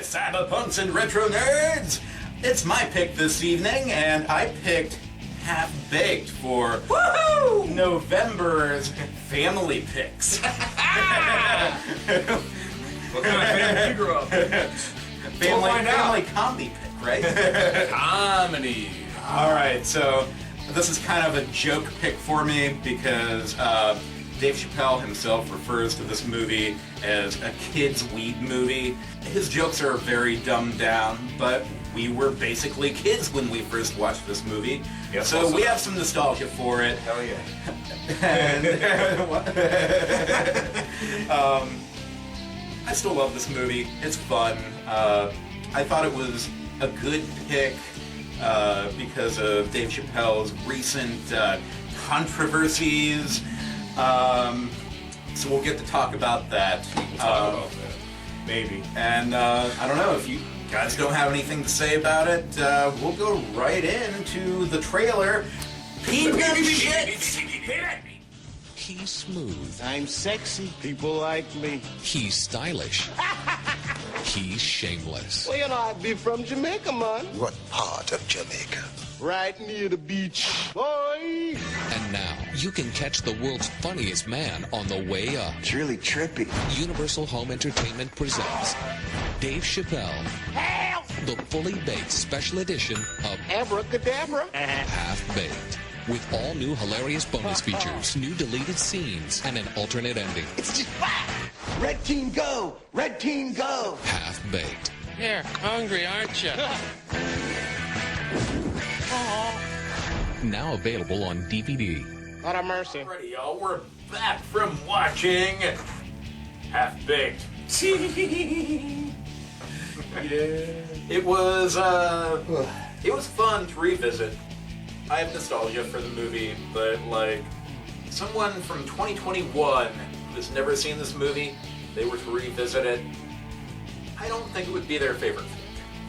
Cyberpunks and retro nerds! It's my pick this evening, and I picked Half-Baked for November's Family Picks. What kind of family you grew up in? Family comedy pick, right? Comedy. Alright, so this is kind of a joke pick for me because Dave Chappelle himself refers to this movie as a kid's weed movie. His jokes are very dumbed down, but we were basically kids when we first watched this movie. Yep, so we have some nostalgia for it. Hell yeah. And I still love this movie. It's fun. I thought it was a good pick because of Dave Chappelle's recent controversies. So we'll get to talk about that. Maybe. And I don't know, if you guys don't have anything to say about it, we'll go right into the trailer. Peep shit! He's smooth. I'm sexy. People like me. He's stylish. He's shameless. Well, you know, I'd be from Jamaica, man. What part of Jamaica? Right near the beach. Boy! And now, you can catch the world's funniest man on the way up. It's really trippy. Universal Home Entertainment presents Dave Chappelle. Help! The fully baked special edition of Abracadabra. Half-Baked. With all new hilarious bonus features, new deleted scenes, and an alternate ending. It's just whack! Red team go! Red team go! Half-Baked. You're hungry, aren't you? Now available on DVD. Lot of mercy. Alrighty, y'all, we're back from watching Half-Baked. It was fun to revisit. I have nostalgia for the movie, but like someone from 2021 who's never seen this movie, they were to revisit it, I don't think it would be their favorite film.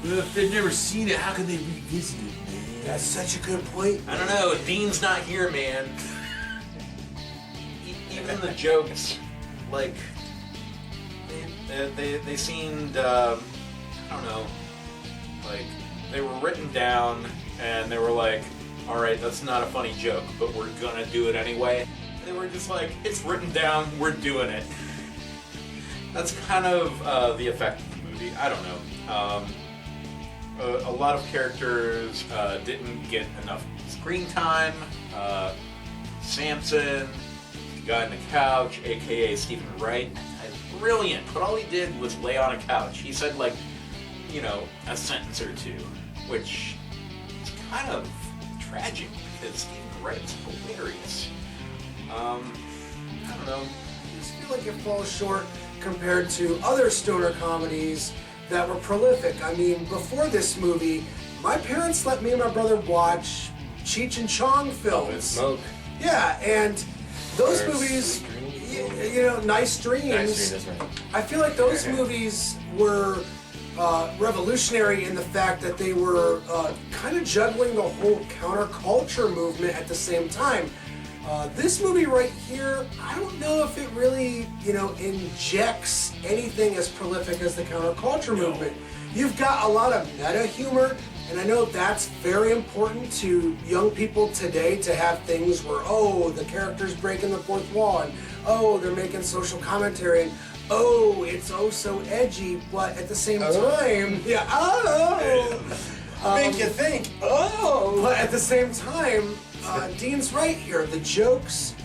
Well, if they've never seen it, how can they revisit it, man? That's such a good point. I don't know, Dean's not here, man. Even the jokes, like, they seemed, I don't know, like, they were written down and they were like, alright, that's not a funny joke, but we're gonna do it anyway. They were just like, it's written down, we're doing it. That's kind of the effect of the movie. I don't know. A lot of characters didn't get enough screen time. Samson, the guy on the couch, aka Stephen Wright, is brilliant, but all he did was lay on a couch. He said, like, you know, a sentence or two, which is kind of tragic because Stephen Wright's hilarious. I don't know. I just feel like it falls short compared to other stoner comedies that were prolific. I mean, before this movie, my parents let me and my brother watch Cheech and Chong films. Smoke. Yeah, and those movies, you know, Nice Dreams. Nice Dreams, that's right. I feel like those movies were revolutionary in the fact that they were kind of juggling the whole counterculture movement at the same time. This movie right here, I don't know if it really, you know, injects anything as prolific as the counterculture movement. You've got a lot of meta humor, and I know that's very important to young people today, to have things where, oh, the character's breaking the fourth wall, and oh, they're making social commentary, and oh, it's oh so edgy, but at the same time, Make you think, oh! But at the same time, Dean's right here. The jokes,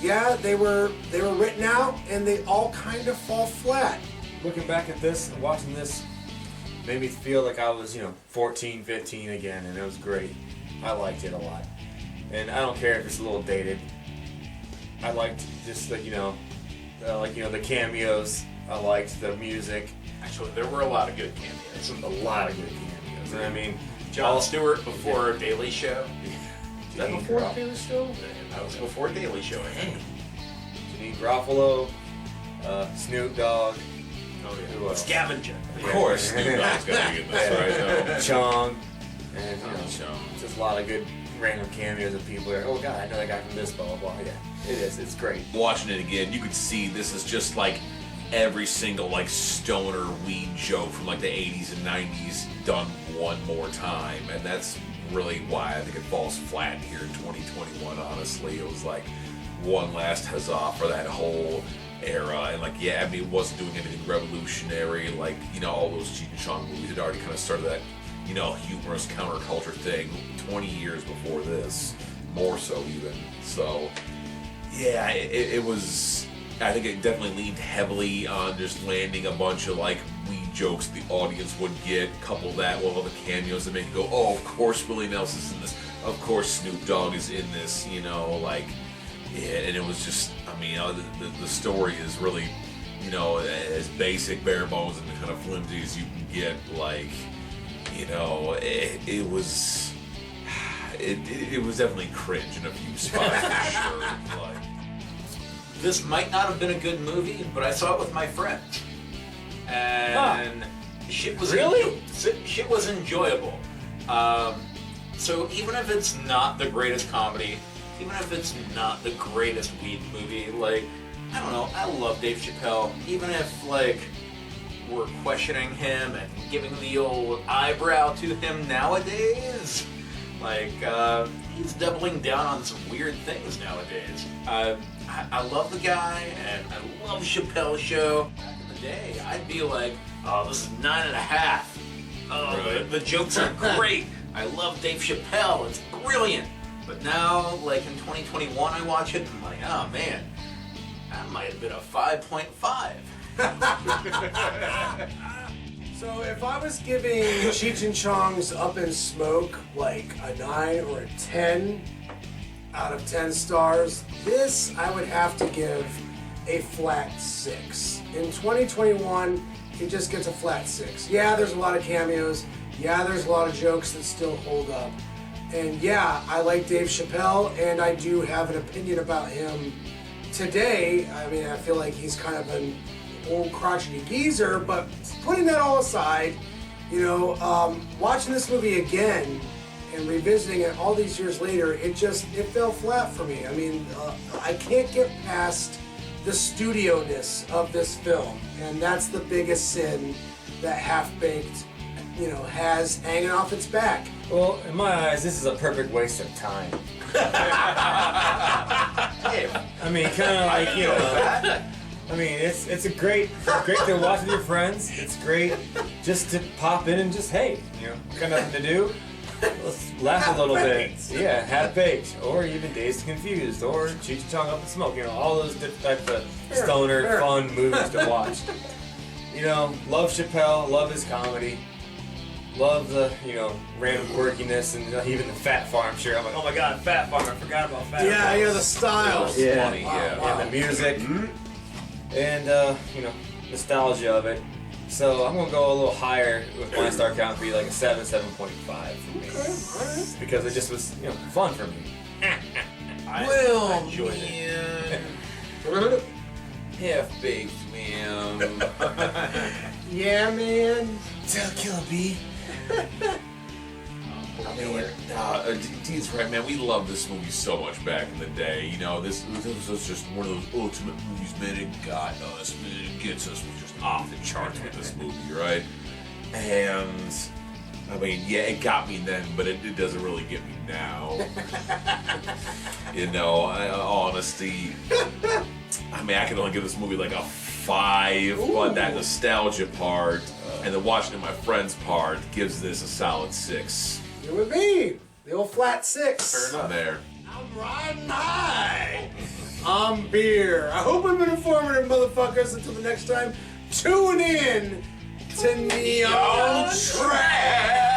yeah, they were written out, and they all kind of fall flat. Looking back at this and watching this made me feel like I was, 14, 15 again, and it was great. I liked it a lot. And I don't care if it's a little dated. I liked just the, the cameos. I liked the music. Actually, there were a lot of good cameos. A lot of good cameos. And I mean, Jon Stewart before Daily Show. Is that before Daily Show? That was before Daily Show, I think. Janine Garofalo, Snoop Dogg. Oh, yeah. Who else? Scavenger. Of course, Snoop Dogg's gotta get this right now. Chong. And, Chong. just a lot of good random cameos of people there. Oh god, I know that guy from this, blah blah blah. Yeah, it is. It's great. Watching it again, you could see this is just like every single like stoner weed joke from like the 80s and 90s done one more time, and that's really why I think it falls flat here in 2021. Honestly, it was like one last huzzah for that whole era, and like, yeah, I mean, it wasn't doing anything revolutionary, like, you know, all those Cheech and Chong movies had already kind of started that, you know, humorous counterculture thing 20 years before this, more so even. So yeah, it was, I think it definitely leaned heavily on just landing a bunch of like weed jokes the audience would get, couple that with all the cameos that make you go, oh, of course Willie Nelson's in this, of course Snoop Dogg is in this, you know, like, yeah, and it was just, I mean, the story is really, you know, as basic, bare bones, and kind of flimsy as you can get. Like, you know, it was definitely cringe in a few spots for sure. Like, This might not have been a good movie, but I saw it with my friend, and shit was shit was enjoyable. So even if it's not the greatest comedy, even if it's not the greatest weed movie, like, I don't know, I love Dave Chappelle. Even if, like, we're questioning him and giving the old eyebrow to him nowadays, like, he's doubling down on some weird things nowadays. I love the guy, and I love Chappelle's show. Back in the day, I'd be like, oh, this is 9.5. Oh, Right. the jokes are great. I love Dave Chappelle. It's brilliant. But now, like in 2021, I watch it and I'm like, oh man, that might have been a 5.5. So if I was giving Cheech and Chong's Up in Smoke like a 9 or a 10 out of 10 stars, this I would have to give a flat 6. In 2021, it just gets a flat 6. Yeah, there's a lot of cameos. Yeah, there's a lot of jokes that still hold up. And yeah, I like Dave Chappelle, and I do have an opinion about him today. I mean, I feel like he's kind of an old crotchety geezer, but putting that all aside, you know, watching this movie again and revisiting it all these years later, it fell flat for me. I mean, I can't get past the studio-ness of this film, and that's the biggest sin that Half-Baked, you know, has hanging off its back. Well, in my eyes, this is a perfect waste of time. I mean, kind of like, you know, I mean, it's great to watch with your friends. It's great just to pop in and just, hey, you know, got nothing to do. Let's laugh a little bit. Yeah, Half-Baked, or even Dazed and Confused, or Cheech and Chong Up in Smoke. You know, all those different types of stoner, fun movies to watch. You know, love Chappelle, love his comedy. Love the, you know, random quirkiness and even the Fat Farm shirt. I'm like, oh my god, Fat Farm, I forgot about Fat Farm. Yeah, the style. Yeah, funny, yeah. And the music. And, you know, nostalgia of it. So I'm going to go a little higher with my star count, be like a 7, 7.5 for me. Alright. Because it just was, you know, fun for me. I enjoyed it. Half-Baked, man. Yeah, man. Tell Killer B. I mean, Dean's right, man. We loved this movie so much back in the day. You know, this was just one of those ultimate movies, man. It got us, man. It gets us. We're just off the charts with this movie, right? And I mean, yeah, it got me then, but it doesn't really get me now. You know, honesty. I mean, I can only give this movie like a 5, but that nostalgia part and the watching it my friend's part gives this a solid 6. You're with me. The old flat 6. I'm there. I'm riding high. I'm beer. I hope I've been informative, motherfuckers. Until the next time, tune in to Neon Trash.